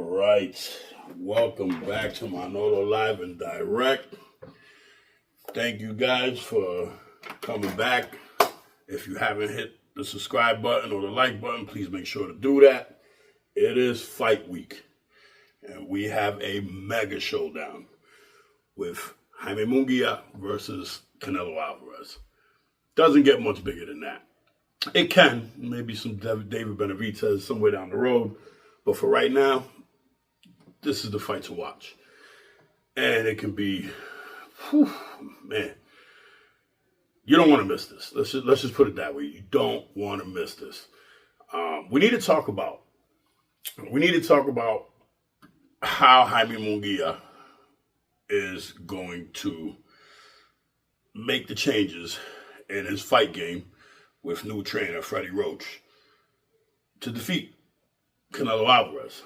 right. Welcome back to my Noto Live and Direct. Thank you guys for coming back. If you haven't hit the subscribe button or the like button, please make sure to do that. It is fight week, and we have a mega showdown with Jamie Munguia versus Canelo Alvarez. Doesn't get much bigger than that. It can. Maybe some David Benavidez somewhere down the road. But for right now, this is the fight to watch. And it can be, man, you don't want to miss this. Let's just put it that way. You don't want to miss this. We need to talk about how Jamie Munguia is going to make the changes in his fight game with new trainer Freddie Roach to defeat Canelo Alvarez.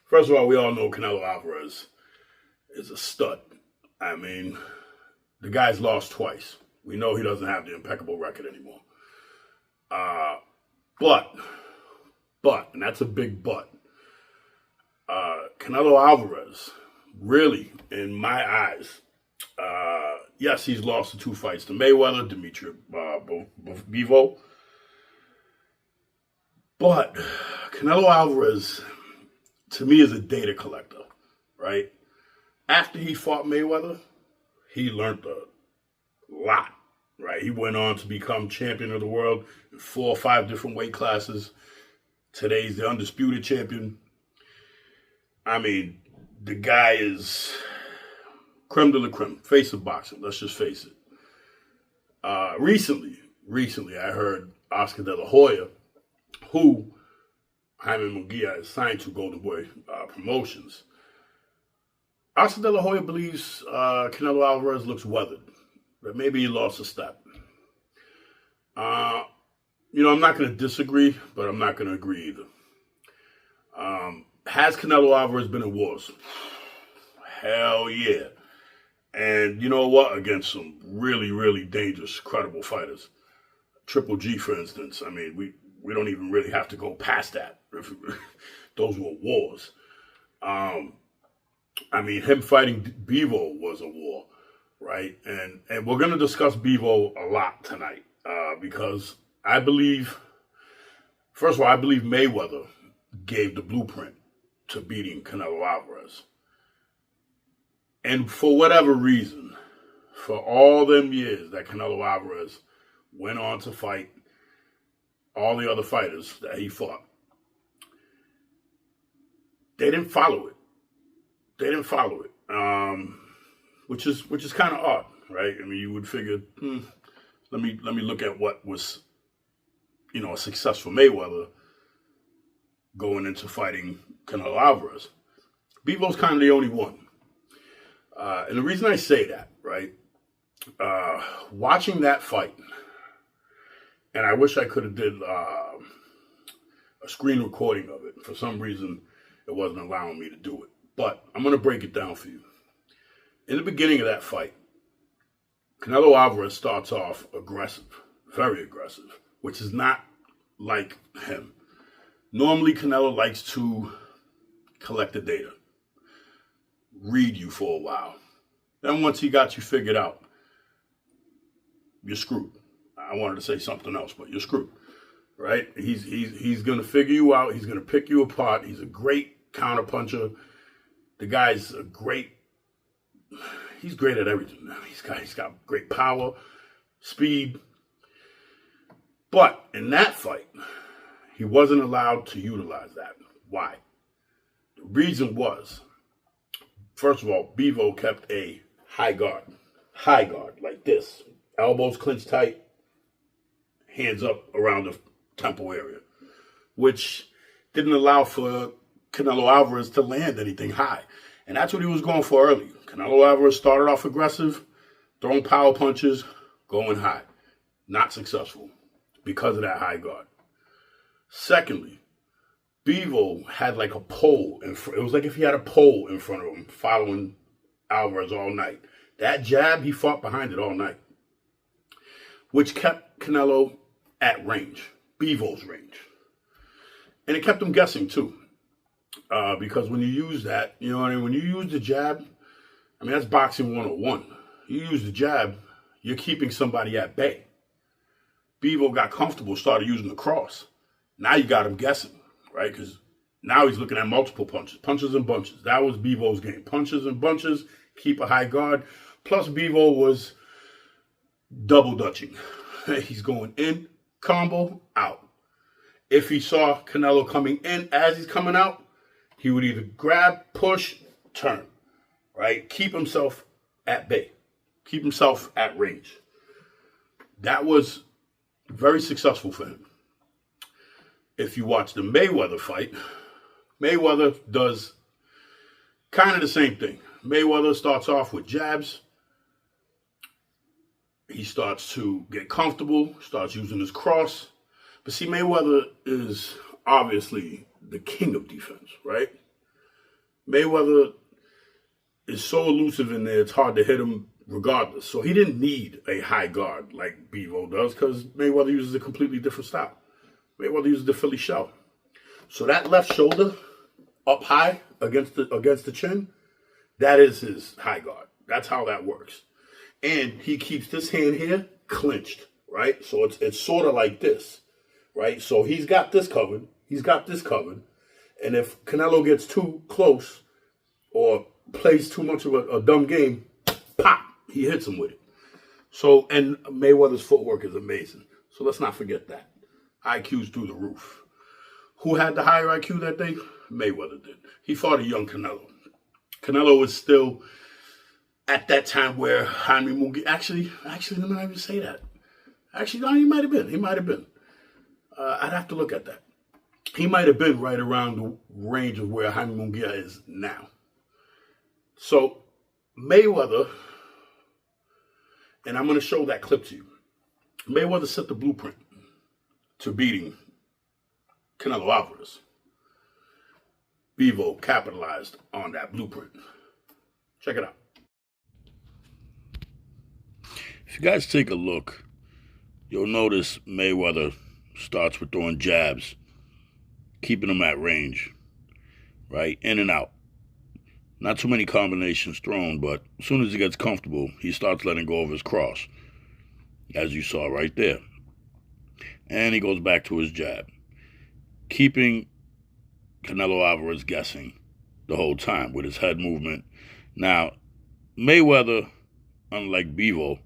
First of all, we all know Canelo Alvarez is a stud. I mean, the guy's lost twice. We know he doesn't have the impeccable record anymore. But, and that's a big but, Canelo Alvarez, really, in my eyes, yes, he's lost the two fights to Mayweather, Bivol. But Canelo Alvarez, to me, is a data collector, right? After he fought Mayweather, he learned a lot, right? He went on to become champion of the world in 4 or 5 different weight classes. Today, he's the undisputed champion. I mean, the guy is creme de la creme, face of boxing. Let's just face it. Recently, I heard Oscar De La Hoya, who Jamie Munguia is signed to Golden Boy Promotions. Oscar De La Hoya believes Canelo Alvarez looks weathered, that maybe he lost a step. I'm not going to disagree, but I'm not going to agree either. Has Canelo Alvarez been in wars? Hell yeah. And you know what? Against some really, really dangerous, credible fighters. Triple G, for instance. I mean, we don't even really have to go past that. Those were wars. I mean, him fighting Bivol was a war, right? And we're going to discuss Bivol a lot tonight because I believe, first of all, I believe Mayweather gave the blueprint to beating Canelo Alvarez. And for whatever reason, for all them years that Canelo Alvarez went on to fight all the other fighters that he fought, they didn't follow it. Which is kind of odd, right? I mean, you would figure, let me look at what was, a successful Mayweather going into fighting Canelo Alvarez. Bivol's kind of the only one. And the reason I say that, right, watching that fight, and I wish I could have did a screen recording of it. For some reason, it wasn't allowing me to do it. But I'm going to break it down for you. In the beginning of that fight, Canelo Alvarez starts off aggressive, very aggressive, which is not like him. Normally, Canelo likes to collect the data, read you for a while. Then once he got you figured out, you're screwed. I wanted to say something else, but you're screwed, right? He's going to figure you out. He's going to pick you apart. He's a great counterpuncher. The guy's he's great at everything. He's got great power, speed. But in that fight, he wasn't allowed to utilize that. Why? The reason was, first of all, Bivol kept a high guard, like this. Elbows clenched tight, hands up around the temple area, which didn't allow for Canelo Alvarez to land anything high. And that's what he was going for early. Canelo Alvarez started off aggressive, throwing power punches, going high. Not successful because of that high guard. Secondly, Bivol had like a pole. It was like if he had a pole in front of him following Alvarez all night. That jab, he fought behind it all night, which kept Canelo at range, Bivol's range. And it kept him guessing too. Because when you use that, you know what I mean? When you use the jab, I mean, that's boxing 101. You use the jab, you're keeping somebody at bay. Bivol got comfortable, started using the cross. Now you got him guessing, right? Because now he's looking at multiple punches, punches and bunches. That was Bivol's game. Punches and bunches, keep a high guard. Plus, Bivol was double dutching. He's going in, combo, out. If he saw Canelo coming in as he's coming out, he would either grab, push, turn, right? Keep himself at bay. Keep himself at range. That was very successful for him. If you watch the Mayweather fight, Mayweather does kind of the same thing. Mayweather starts off with jabs. He starts to get comfortable, starts using his cross. But see, Mayweather is obviously the king of defense, right? Mayweather is so elusive in there, it's hard to hit him regardless. So he didn't need a high guard like Bivol does because Mayweather uses a completely different style. Mayweather uses the Philly shell. So that left shoulder up high against the chin, that is his high guard. That's how that works. And he keeps this hand here clinched, right? So it's sort of like this, right? So he's got this covered. He's got this covered. And if Canelo gets too close or plays too much of a dumb game, pop, he hits him with it. So, and Mayweather's footwork is amazing. So let's not forget that. IQ's through the roof. Who had the higher IQ that day? Mayweather did. He fought a young Canelo. Canelo was still at that time where Jamie Munguia, actually, let me not even say that. Actually, no, he might have been. He might have been. I'd have to look at that. He might have been right around the range of where Jamie Munguia is now. So, Mayweather, and I'm going to show that clip to you. Mayweather set the blueprint to beating Canelo Alvarez. Bivol capitalized on that blueprint. Check it out. If you guys take a look, you'll notice Mayweather starts with throwing jabs, keeping them at range, right? In and out. Not too many combinations thrown, but as soon as he gets comfortable, he starts letting go of his cross, as you saw right there. And he goes back to his jab, keeping Canelo Alvarez guessing the whole time with his head movement. Now, Mayweather, unlike Bivol,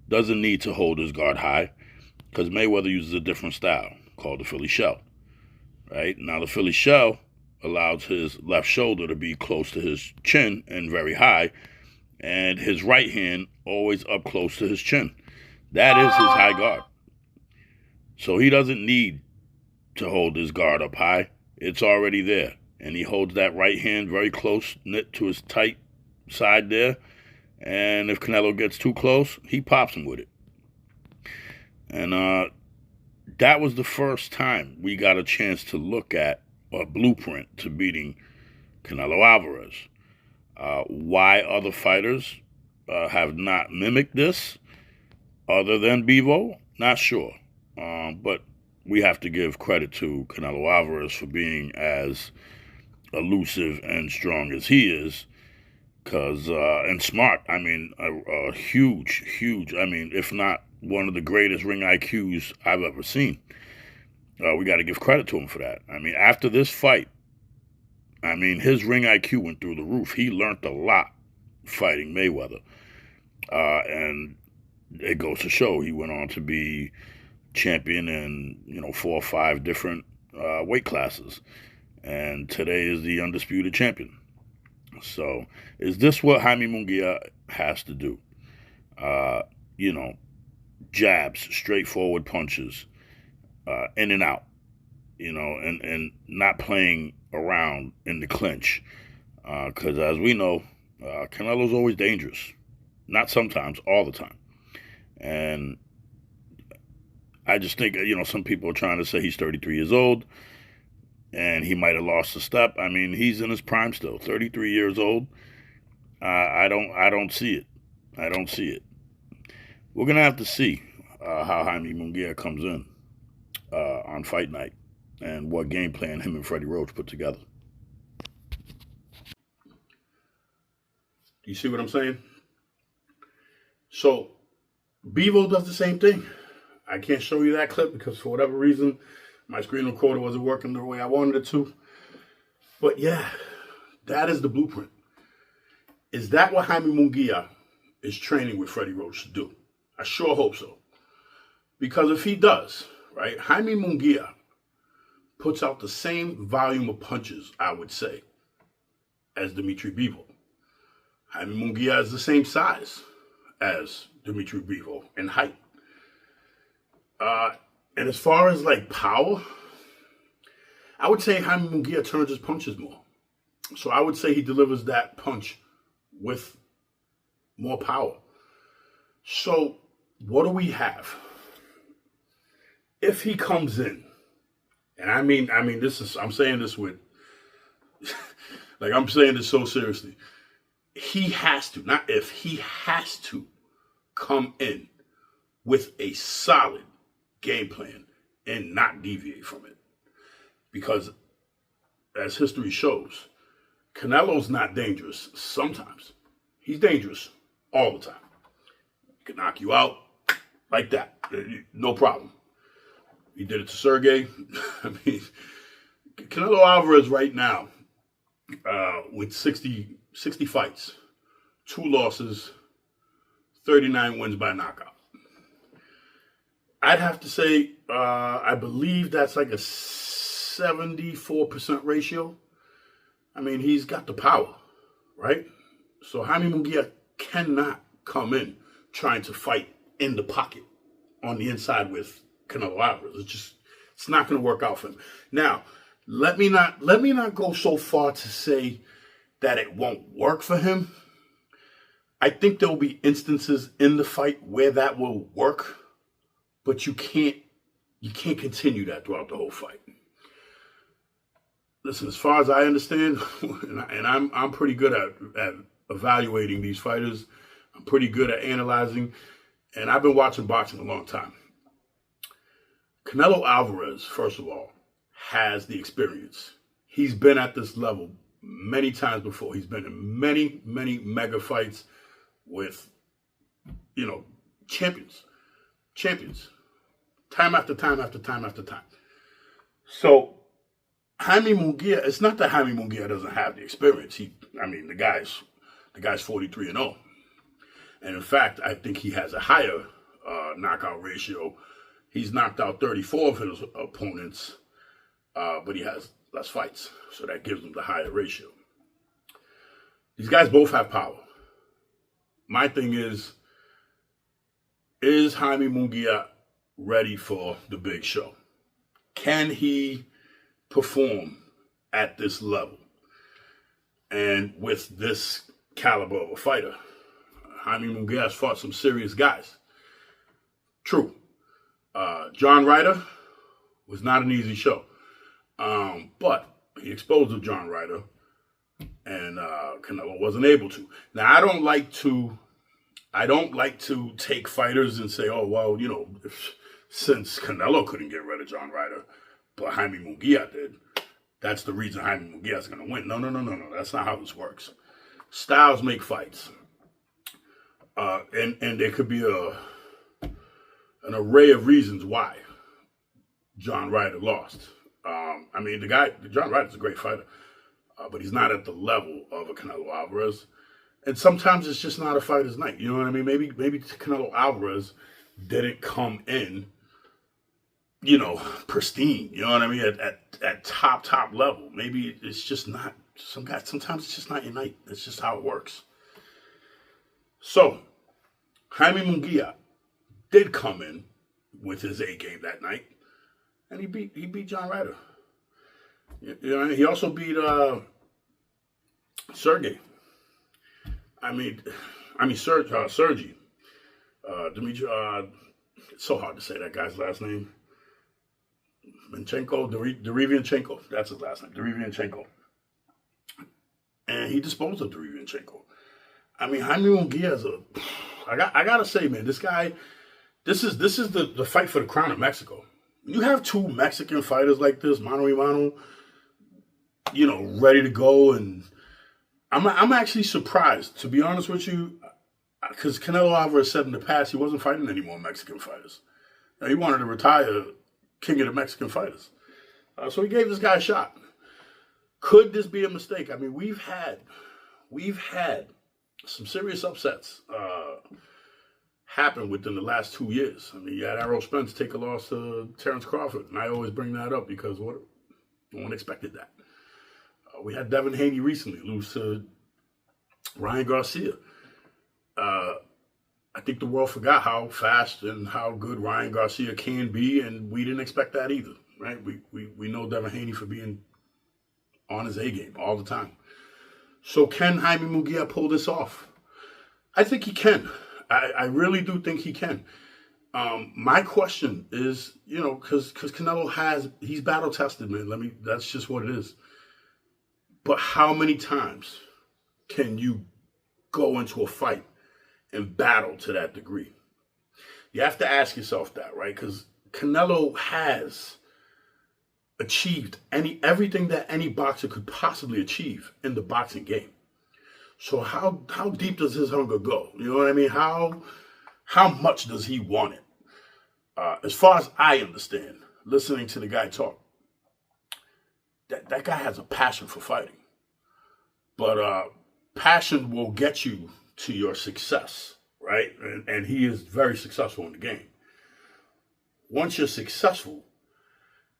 doesn't need to hold his guard high because Mayweather uses a different style called the Philly shell, right? Now, the Philly shell allows his left shoulder to be close to his chin and very high, and his right hand always up close to his chin. That is his high guard. So he doesn't need to hold his guard up high. It's already there. And he holds that right hand very close, knit to his tight side there. And if Canelo gets too close, he pops him with it. And that was the first time we got a chance to look at a blueprint to beating Canelo Alvarez. Why other fighters have not mimicked this other than Bivol, not sure. But we have to give credit to Canelo Alvarez for being as elusive and strong as he is, and smart. I mean, a huge, I mean, if not one of the greatest ring IQs I've ever seen. We got to give credit to him for that. I mean, after this fight, I mean, his ring IQ went through the roof. He learned a lot fighting Mayweather. And it goes to show he went on to be champion in, 4 or 5 different weight classes. And today is the undisputed champion. So is this what Jamie Munguia has to do? Jabs, straightforward punches, in and out, and not playing around in the clinch. Because as we know, Canelo's always dangerous. Not sometimes, all the time. And I just think, some people are trying to say he's 33 years old and he might have lost a step. I mean, he's in his prime still, 33 years old. I don't see it. I don't see it. We're going to have to see how Jamie Munguia comes in on fight night and what game plan him and Freddie Roach put together. Do you see what I'm saying? So Bivol does the same thing. I can't show you that clip because for whatever reason, my screen recorder wasn't working the way I wanted it to. But yeah, that is the blueprint. Is that what Jamie Munguia is training with Freddie Roach to do? I sure hope so. Because if he does, right, Jamie Munguia puts out the same volume of punches, I would say, as Dimitri Bivol. Jamie Munguia is the same size as Dimitri Bivol in height. And as far as like power, I would say Jamie Munguia turns his punches more. So I would say he delivers that punch with more power. So what do we have? If he comes in, and I mean, I'm saying this with, like I'm saying this so seriously. He has to, not if, he has to come in with a solid game plan and not deviate from it. Because as history shows, Canelo's not dangerous sometimes. He's dangerous all the time. He can knock you out like that. No problem. He did it to Sergey. I mean, Canelo Alvarez right now, with 60 fights, 2 losses, 39 wins by knockout. I'd have to say, I believe that's like a 74% ratio. I mean, he's got the power, right? So Jamie Munguia cannot come in trying to fight in the pocket on the inside with Canelo Alvarez. It's not going to work out for him. Now, let me not go so far to say that it won't work for him. I think there will be instances in the fight where that will work, but you can't continue that throughout the whole fight. Listen, as far as I understand, and I'm pretty good at evaluating these fighters. I'm pretty good at analyzing, and I've been watching boxing a long time. Canelo Alvarez, first of all, has the experience. He's been at this level many times before. He's been in many, many mega fights with, champions. Time after time after time after time. So, Jamie Munguia, it's not that Jamie Munguia doesn't have the experience. The guy's 43-0. And in fact, I think he has a higher knockout ratio. He's knocked out 34 of his opponents, but he has less fights. So that gives him the higher ratio. These guys both have power. My thing is Jamie Munguia ready for the big show? Can he perform at this level and with this caliber of a fighter? Jamie Munguia has fought some serious guys. True. John Ryder was not an easy show. But he exposed John Ryder, and Canelo wasn't able to. Now, I don't like to take fighters and say, oh, well, since Canelo couldn't get rid of John Ryder, but Jamie Munguia did, that's the reason Jamie Munguia is going to win. No. That's not how this works. Styles make fights. And there could be an array of reasons why John Ryder lost. John Ryder's a great fighter, but he's not at the level of a Canelo Alvarez. And sometimes it's just not a fighter's night. You know what I mean? Maybe Canelo Alvarez didn't come in, pristine. You know what I mean? At top level. Maybe it's just not. Sometimes it's just not your night. That's just how it works. So, Jamie Munguia did come in with his A game that night, and he beat John Ryder. He also beat Sergey. Sergey. Dimitri. It's so hard to say that guy's last name. Derevianchenko. That's his last name. Derevianchenko. And he disposed of Derevianchenko. Jamie Munguia is I gotta say, man, this guy, this is the fight for the crown of Mexico. You have 2 Mexican fighters like this, mano a mano, ready to go, and I'm actually surprised, to be honest with you, because Canelo Alvarez said in the past he wasn't fighting any more Mexican fighters. Now, he wanted to retire king of the Mexican fighters. So he gave this guy a shot. Could this be a mistake? I mean, we've had some serious upsets happen within the last 2 years. I mean, you had Errol Spence take a loss to Terrence Crawford, and I always bring that up because no one expected that. We had Devin Haney recently lose to Ryan Garcia. I think the world forgot how fast and how good Ryan Garcia can be, and we didn't expect that either, right? We know Devin Haney for being on his A game all the time. So can Jamie Munguia pull this off? I think he can. I really do think he can. My question is, because Canelo he's battle tested, man. That's just what it is. But how many times can you go into a fight and battle to that degree? You have to ask yourself that, right? Because Canelo has achieved everything that any boxer could possibly achieve in the boxing game. So how deep does his hunger go? You know what I mean? How much does he want it? As far as I understand, listening to the guy talk, that guy has a passion for fighting. But passion will get you to your success, right? And he is very successful in the game. Once you're successful,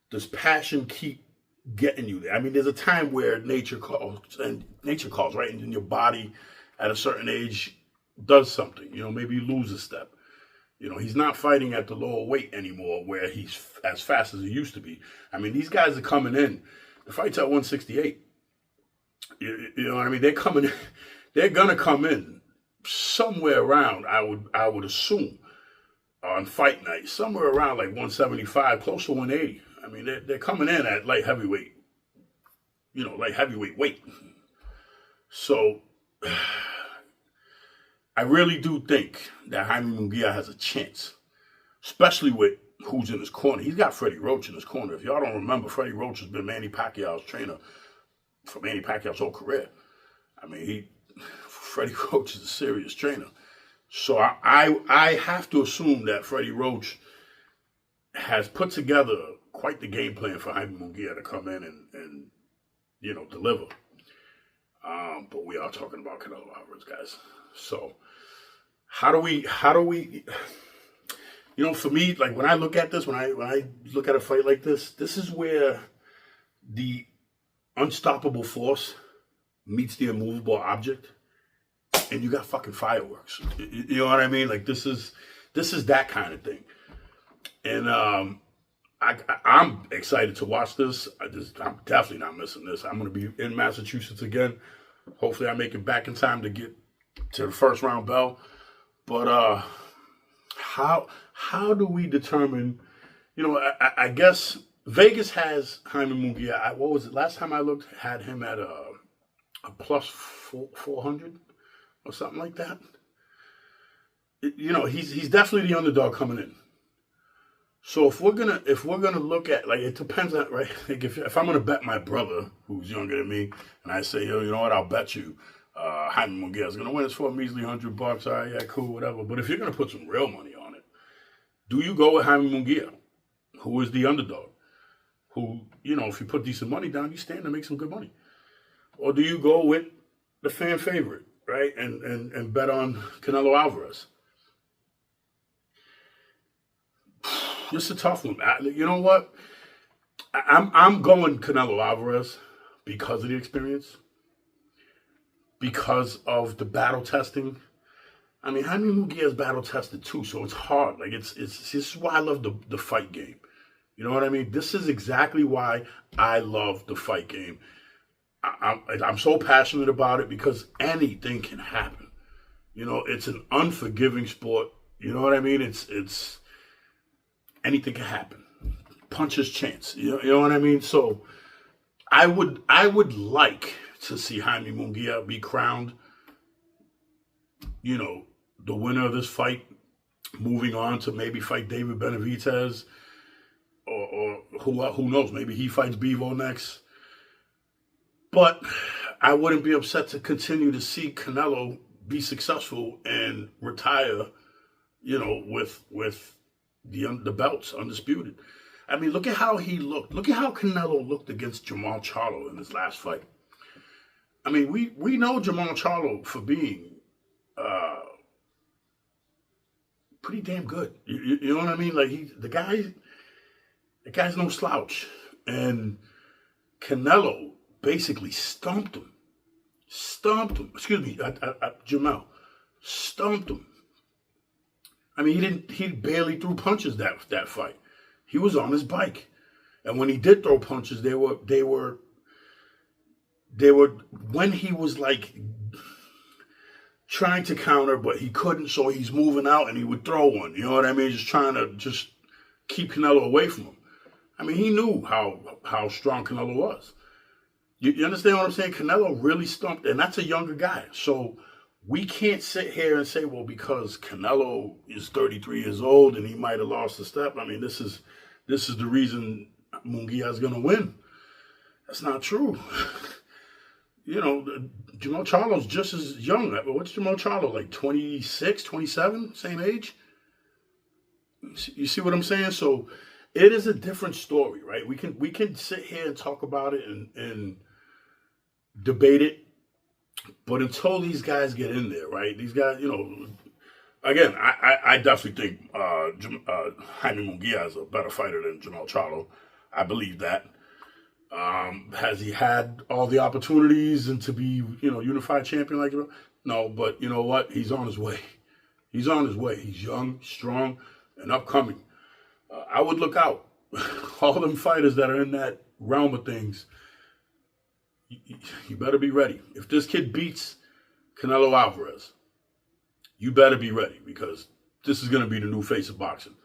does passion keep getting you there? I mean, there's a time where nature calls, right? And your body at a certain age does something. Maybe you lose a step. He's not fighting at the lower weight anymore where he's as fast as he used to be. I mean, these guys are coming in. The fight's at 168. You know what I mean? They're coming in. They're going to come in somewhere around, I would assume, on fight night, somewhere around like 175, close to 180. I mean, they're coming in at light heavyweight, light heavyweight weight. So I really do think that Jamie Munguia has a chance, especially with who's in his corner. He's got Freddie Roach in his corner. If y'all don't remember, Freddie Roach has been Manny Pacquiao's trainer for Manny Pacquiao's whole career. I mean, Freddie Roach is a serious trainer. So I have to assume that Freddie Roach has put together quite the game plan for Jamie Munguia to come in and deliver. But we are talking about Canelo Alvarez, guys. So how do we for me, like when I look at this, when I look at a fight like this is where the unstoppable force meets the immovable object, and you got fucking fireworks. You know what I mean? Like this is that kind of thing. And I'm excited to watch this. I'm definitely not missing this. I'm going to be in Massachusetts again. Hopefully I make it back in time to get to the first round bell. But how do we determine, I guess Vegas has Jamie Munguia. What was it? Last time I looked, had him at a plus 400 or something like that. He's definitely the underdog coming in. So if we're gonna look at, like, it depends on, right? Like if I'm gonna bet my brother who's younger than me, and I say, you know what, I'll bet you Jamie Munguia is gonna win. It's for a measly $100. All right, yeah, cool, whatever. But if you're gonna put some real money on it, do you go with Jamie Munguia, who is the underdog? Who, if you put decent money down, you stand to make some good money. Or do you go with the fan favorite, right? And bet on Canelo Alvarez? It's a tough one. You know what? I'm going Canelo Alvarez because of the experience, because of the battle testing. I mean, Jamie Munguia is battle tested too, so it's hard. Like this is why I love the fight game. You know what I mean? This is exactly why I love the fight game. I'm so passionate about it because anything can happen. It's an unforgiving sport. You know what I mean? It's anything can happen. Puncher's chance. You know what I mean? So I would like to see Jamie Munguia be crowned, the winner of this fight, moving on to maybe fight David Benavidez, or who knows, maybe he fights Bivol next. But I wouldn't be upset to continue to see Canelo be successful and retire, with the belts undisputed. I mean, look at how he looked. Look at how Canelo looked against Jamal Charlo in his last fight. I mean, we know Jamal Charlo for being pretty damn good. You know what I mean? Like the guy's no slouch, and Canelo basically stumped him. Excuse me, Jamal stumped him. I mean, he barely threw punches that fight. He was on his bike, and when he did throw punches, they were when he was like trying to counter, but he couldn't, so he's moving out and he would throw one. You know what I mean? Just trying to just keep Canelo away from him. I mean, he knew how strong Canelo was. You understand what I'm saying? Canelo really stumped, and that's a younger guy. So we can't sit here and say, well, because Canelo is 33 years old and he might have lost a step. I mean, this is the reason Munguia is going to win. That's not true. Jamal Charlo's just as young. What's Jamal Charlo, like 26, 27, same age? You see what I'm saying? So it is a different story, right? We can sit here and talk about it and debate it, but until these guys get in there, right? These guys, again, I definitely think Jaime Munguia is a better fighter than Jamal Charlo. I believe that. Has he had all the opportunities and to be, unified champion like Jamal? No, but you know what? He's on his way. He's on his way. He's young, strong, and upcoming. I would look out. All them fighters that are in that realm of things, you better be ready. If this kid beats Canelo Alvarez, you better be ready, because this is going to be the new face of boxing.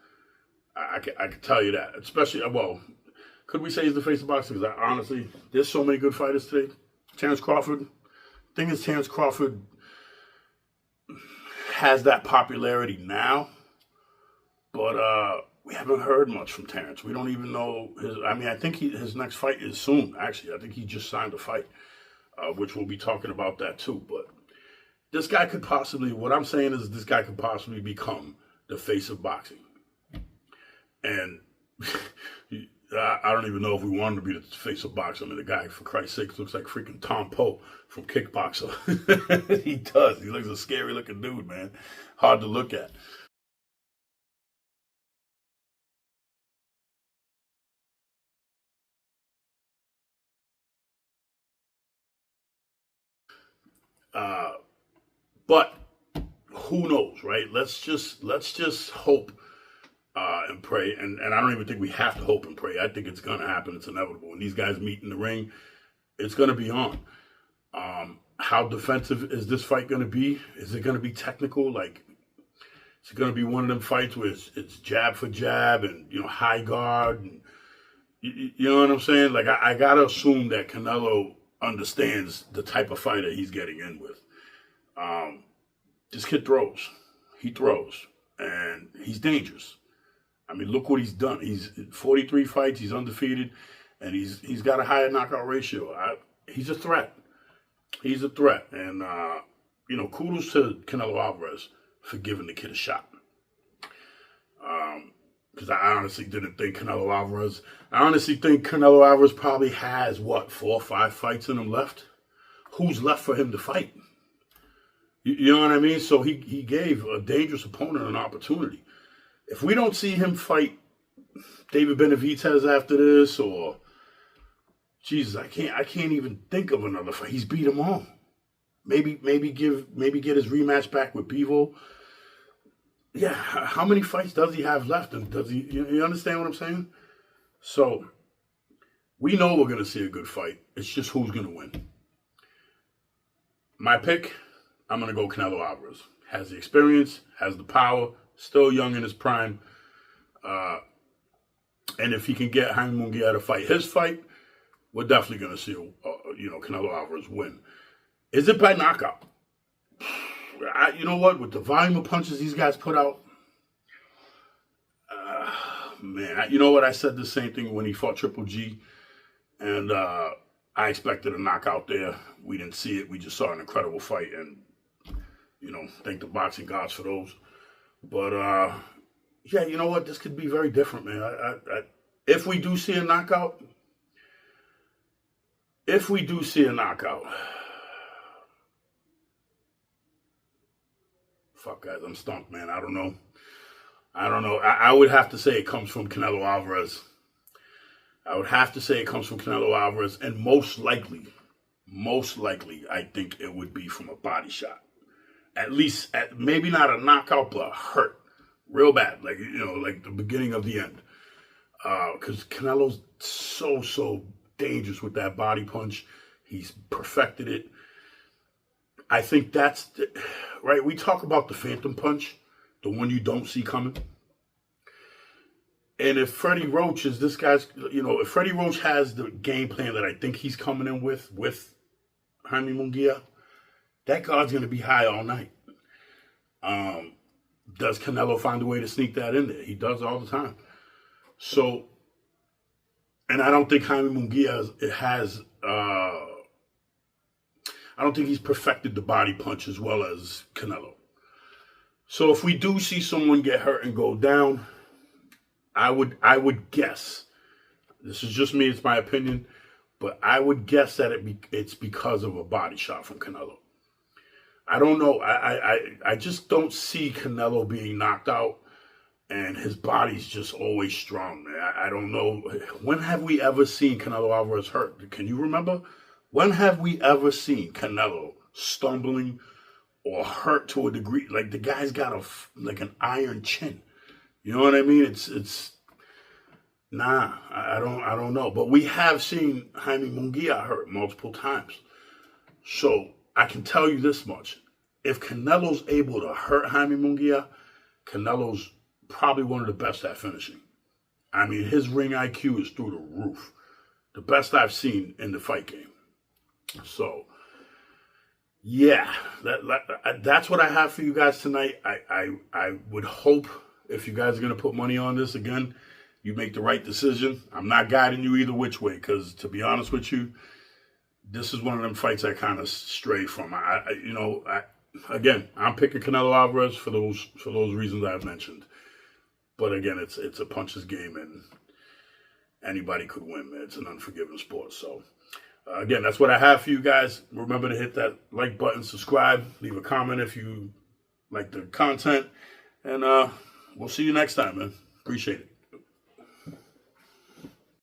I can tell you that. Especially, well, could we say he's the face of boxing? Because honestly, there's so many good fighters today. Terence Crawford. The thing is, Terence Crawford has that popularity now, but we haven't heard much from Terence. We don't even know I think his next fight is soon, actually. I think he just signed a fight, which we'll be talking about that too. But this guy could possibly, what I'm saying is this guy could possibly become the face of boxing. And I don't even know if we want him to be the face of boxing. I mean, the guy, for Christ's sake, looks like freaking Tom Poe from Kickboxer. He does. He looks a scary looking dude, man. Hard to look at. But who knows, right? Let's just hope and pray. And I don't even think we have to hope and pray. I think it's going to happen. It's inevitable. When these guys meet in the ring, it's going to be on. How defensive is this fight going to be? Is it going to be technical? Like, is it going to be one of them fights where it's jab for jab and, high guard? And, you know what I'm saying? Like, I got to assume that Canelo understands the type of fighter he's getting in with. This kid throws. He throws. And he's dangerous. I mean, look what he's done. He's 43 fights. He's undefeated. And he's got a higher knockout ratio. He's a threat. He's a threat. And, kudos to Canelo Alvarez for giving the kid a shot. Because I honestly didn't think Canelo Alvarez... I honestly think Canelo Alvarez probably has, 4 or 5 fights in him left? Who's left for him to fight? You know what I mean? So he gave a dangerous opponent an opportunity. If we don't see him fight David Benavidez after this, or... Jesus, I can't even think of another fight. He's beat them all. Maybe get his rematch back with Bivol. Yeah, how many fights does he have left? And does he? You understand what I'm saying? So we know we're going to see a good fight. It's just who's going to win. My pick, I'm going to go Canelo Alvarez. Has the experience, has the power, still young in his prime. And if he can get Jamie Munguia to fight his fight, we're definitely going to see, Canelo Alvarez win. Is it by knockout? You know what? With the volume of punches these guys put out, man, you know what? I said the same thing when he fought Triple G. And I expected a knockout there. We didn't see it. We just saw an incredible fight, and thank the boxing gods for those. But yeah, you know what? This could be very different, man. If we do see a knockout, fuck, guys, I'm stumped, man. I don't know. I would have to say it comes from Canelo Alvarez. And most likely, I think it would be from a body shot. At least, maybe not a knockout, but a hurt. Real bad, like the beginning of the end. Because Canelo's so dangerous with that body punch. He's perfected it. I think that's right. We talk about the phantom punch, the one you don't see coming. And if Freddie Roach is this guy's, if Freddie Roach has the game plan that I think he's coming in with Jamie Munguia, that guard's going to be high all night. Does Canelo find a way to sneak that in there? He does all the time. So, and I don't think Jamie Munguia has, I don't think he's perfected the body punch as well as Canelo. So if we do see someone get hurt and go down, I would guess, this is just me, it's my opinion, but I would guess that it's because of a body shot from Canelo. I don't know. I just don't see Canelo being knocked out, and his body's just always strong, man. I don't know. When have we ever seen Canelo Alvarez hurt? Can you remember? When have we ever seen Canelo stumbling or hurt to a degree? Like, the guy's got an iron chin. You know what I mean? I don't know. But we have seen Jamie Munguia hurt multiple times. So I can tell you this much. If Canelo's able to hurt Jamie Munguia, Canelo's probably one of the best at finishing. I mean, his ring IQ is through the roof. The best I've seen in the fight game. So, yeah, that's what I have for you guys tonight. I would hope, if you guys are going to put money on this, again, you make the right decision. I'm not guiding you either which way, because to be honest with you, this is one of them fights I kind of stray from. Again, I'm picking Canelo Alvarez for those reasons I've mentioned. But again, it's a puncher's game, and anybody could win, man. It's an unforgiving sport. So, again, that's what I have for you guys. Remember to hit that like button, subscribe, leave a comment if you like the content, and we'll see you next time, man. Appreciate it.